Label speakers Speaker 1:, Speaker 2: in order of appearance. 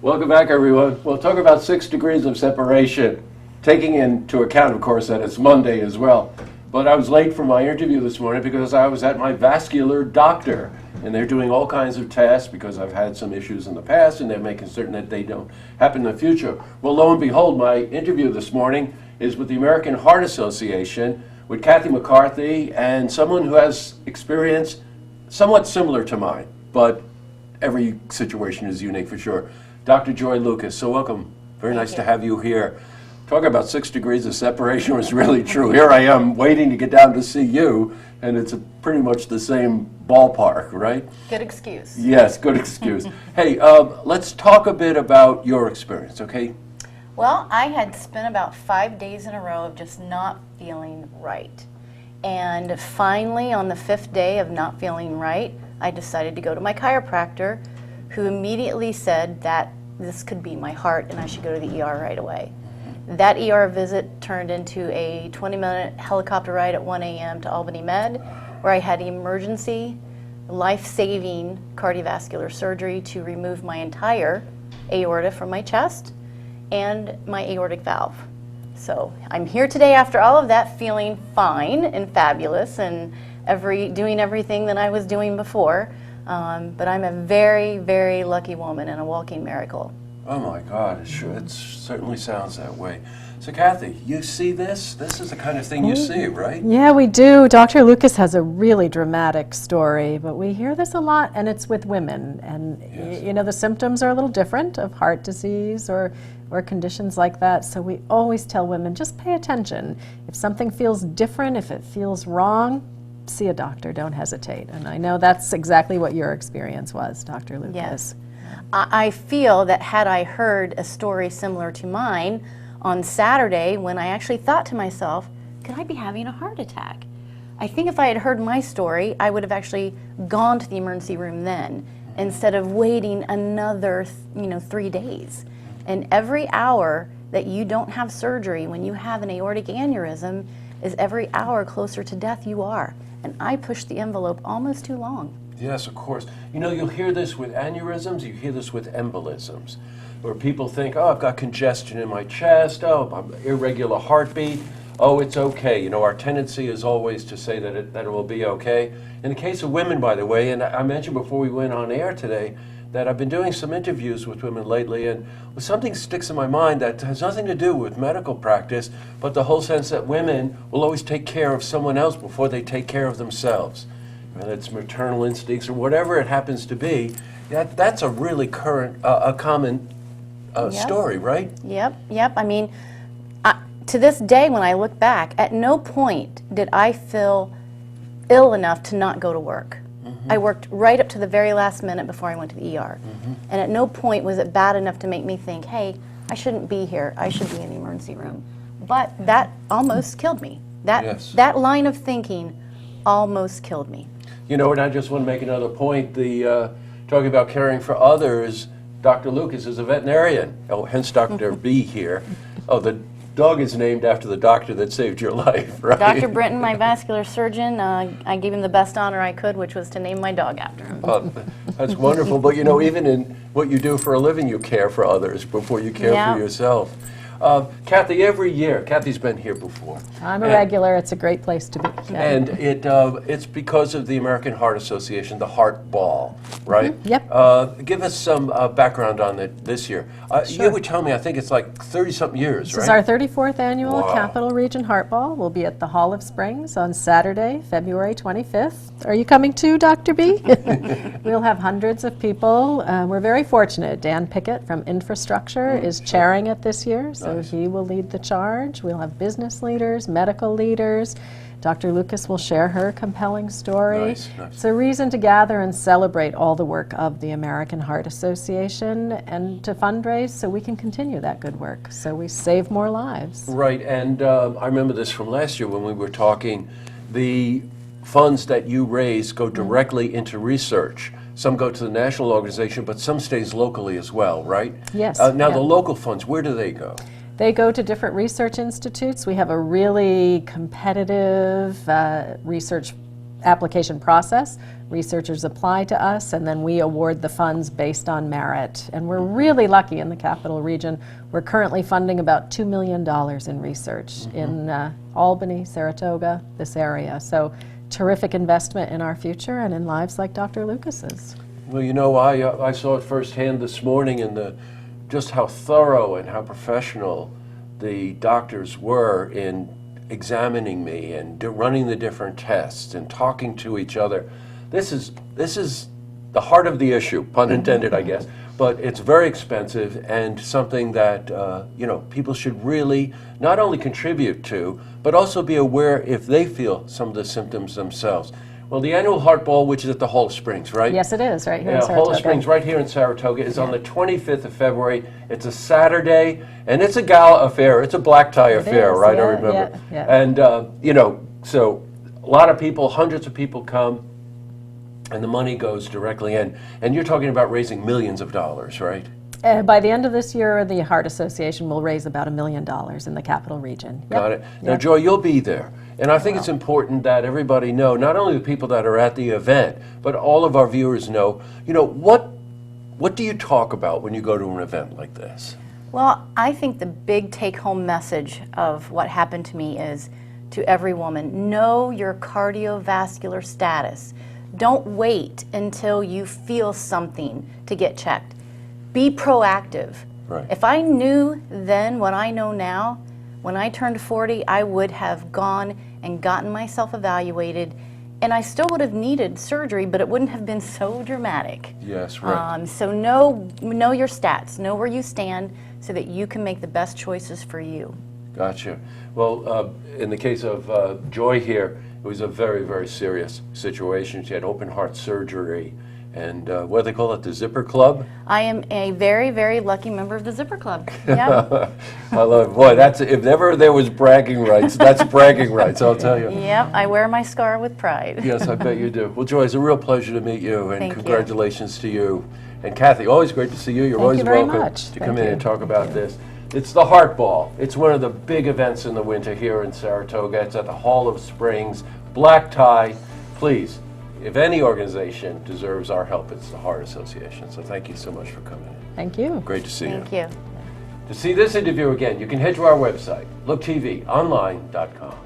Speaker 1: Welcome back, everyone. We'll talk about 6 degrees of separation, taking into account, of course, that it's Monday as well. But I was late for my interview this morning because I was at my vascular doctor, and they're doing all kinds of tests because I've had some issues in the past, and they're making certain that they don't happen in the future. Well, lo and behold, my interview this morning is with the American Heart Association, with Kathy McCarthy, and someone who has experience somewhat similar to mine, but every situation is unique for sure. Dr. Joy Lucas, so welcome. Very nice to have you here. Talking about 6 degrees of separation was really true. Here I am waiting to get down to see you, and it's pretty much the same ballpark, right?
Speaker 2: Good excuse.
Speaker 1: Yes, good excuse. Hey, let's talk a bit about your experience, okay?
Speaker 2: Well, I had spent about 5 days in a row of just not feeling right. And finally, on the 5th day of not feeling right, I decided to go to my chiropractor, who immediately said that this could be my heart and I should go to the ER right away. That ER visit turned into a 20-minute helicopter ride at 1 a.m. to Albany Med, where I had emergency, life-saving cardiovascular surgery to remove my entire aorta from my chest and my aortic valve. So I'm here today after all of that, feeling fine and fabulous and doing everything that I was doing before. But I'm a very, very lucky woman and a walking miracle.
Speaker 1: Oh my God, it certainly sounds that way. So Kathy, you see this? This is the kind of thing you see, right?
Speaker 3: Yeah, we do. Dr. Lucas has a really dramatic story, but we hear this a lot, and it's with women. And
Speaker 1: Yes.
Speaker 3: you know, the symptoms are a little different of heart disease or conditions like that. So we always tell women, just pay attention. If something feels different, if it feels wrong, see a doctor, don't hesitate. And I know that's exactly what your experience was, Dr. Lucas.
Speaker 2: Yes. I feel that had I heard a story similar to mine on Saturday, when I actually thought to myself, could I be having a heart attack? I think if I had heard my story, I would have actually gone to the emergency room then, instead of waiting another 3 days. And every hour that you don't have surgery when you have an aortic aneurysm is every hour closer to death you are. And I pushed the envelope almost too long.
Speaker 1: Yes, of course. You know, you'll hear this with aneurysms, you hear this with embolisms, where people think, oh, I've got congestion in my chest, oh, I'm irregular heartbeat, oh, it's okay. You know, our tendency is always to say that it will be okay. In the case of women, by the way, and I mentioned before we went on air today, that I've been doing some interviews with women lately, and something sticks in my mind that has nothing to do with medical practice, but the whole sense that women will always take care of someone else before they take care of themselves. Whether it's maternal instincts or whatever it happens to be, that's a really common story, right?
Speaker 2: Yep. I mean, to this day, when I look back, at no point did I feel ill enough to not go to work. I worked right up to the very last minute before I went to the ER. And at no point was it bad enough to make me think, hey, I shouldn't be here. I should be in the emergency room. But that almost killed me. That line of thinking almost killed me.
Speaker 1: You know, and I just want to make another point. Talking about caring for others, Dr. Lucas is a veterinarian. Oh, hence Dr. B here. Oh, the dog is named after the doctor that saved your life, right?
Speaker 2: Dr. Brenton, my vascular surgeon, I gave him the best honor I could, which was to name my dog after him.
Speaker 1: That's wonderful. But you know, even in what you do for a living, you care for others before you care for yourself. Kathy, every year, Kathy's been here before.
Speaker 3: I'm a regular. It's a great place to be.
Speaker 1: And it's because of the American Heart Association, the Heart Ball, right?
Speaker 3: Yep.
Speaker 1: Give us some background on it this year.
Speaker 3: Sure.
Speaker 1: You would tell me, I think it's like 30-something years,
Speaker 3: This
Speaker 1: right?
Speaker 3: is our 34th annual
Speaker 1: Wow.
Speaker 3: Capital Region Heart Ball. We'll be at the Hall of Springs on Saturday, February 25th. Are you coming too, Dr. B? We'll have hundreds of people. We're very fortunate. Dan Pickett from Infrastructure is chairing it this year, so he will lead the charge. We'll have business leaders, medical leaders. Dr. Lucas will share her compelling story.
Speaker 1: Nice.
Speaker 3: It's a reason to gather and celebrate all the work of the American Heart Association and to fundraise so we can continue that good work, so we save more lives.
Speaker 1: Right, and I remember this from last year when we were talking. The funds that you raise go directly into research. Some go to the national organization, but some stays locally as well, right?
Speaker 3: Yes.
Speaker 1: Now, the local funds, where do they go?
Speaker 3: They go to different research institutes. We have a really competitive research application process. Researchers apply to us, and then we award the funds based on merit. And we're really lucky in the Capital Region. We're currently funding about $2 million in research in Albany, Saratoga, this area. So terrific investment in our future and in lives like Dr. Lucas's.
Speaker 1: Well, you know, I saw it firsthand this morning in just how thorough and how professional the doctors were in examining me and running the different tests and talking to each other. This is the heart of the issue, pun intended, I guess. But it's very expensive and something that you know, people should really not only contribute to, but also be aware if they feel some of the symptoms themselves. Well, the annual Heart Ball, which is at the Hall of Springs, right?
Speaker 3: Yes, it is, right here in
Speaker 1: Yeah,
Speaker 3: Saratoga.
Speaker 1: Hall of Springs, right here in Saratoga, is on the 25th of February. It's a Saturday, and it's a gala affair. It's a black tie affair,
Speaker 3: is,
Speaker 1: right? I
Speaker 3: yeah,
Speaker 1: remember.
Speaker 3: yeah.
Speaker 1: And, you know, so a lot of people, hundreds of people come, and the money goes directly in. And you're talking about raising millions of dollars, right?
Speaker 3: By the end of this year, the Heart Association will raise about $1 million in the Capital Region. Yep.
Speaker 1: Got it. Now,
Speaker 3: Yep.
Speaker 1: Joy, you'll be there. And I think it's important that everybody know, not only the people that are at the event, but all of our viewers know, you know, what do you talk about when you go to an event like this?
Speaker 2: Well, I think the big take-home message of what happened to me is, to every woman, know your cardiovascular status. Don't wait until you feel something to get checked. Be proactive.
Speaker 1: Right.
Speaker 2: If I knew then what I know now, when I turned 40, I would have gone and gotten myself evaluated, and I still would have needed surgery, but it wouldn't have been so dramatic.
Speaker 1: Yes, right.
Speaker 2: So know your stats, know where you stand, so that you can make the best choices for you.
Speaker 1: Gotcha. Well, in the case of Joy here, it was a very, very serious situation. She had open heart surgery, and what do they call it, the Zipper Club?
Speaker 2: I am a very, very lucky member of the Zipper Club. Yeah.
Speaker 1: I love it. Boy, that's, if ever there was bragging rights, that's bragging rights, I'll tell you.
Speaker 2: Yep, I wear my scar with pride.
Speaker 1: Yes, I bet you do. Well, Joy, it's a real pleasure to meet you, and
Speaker 2: Thank you.
Speaker 1: congratulations to you. And Kathy, always great to see you. You're
Speaker 3: Thank
Speaker 1: always
Speaker 3: you very
Speaker 1: welcome
Speaker 3: much.
Speaker 1: to
Speaker 3: Thank
Speaker 1: come in
Speaker 3: you.
Speaker 1: and talk about this. It's the Heart Ball. It's one of the big events in the winter here in Saratoga. It's at the Hall of Springs. Black tie. Please, if any organization deserves our help, it's the Heart Association. So thank you so much for coming in.
Speaker 3: Thank you.
Speaker 1: Great to see you.
Speaker 2: Thank you.
Speaker 1: To see this interview again, you can head to our website, looktvonline.com.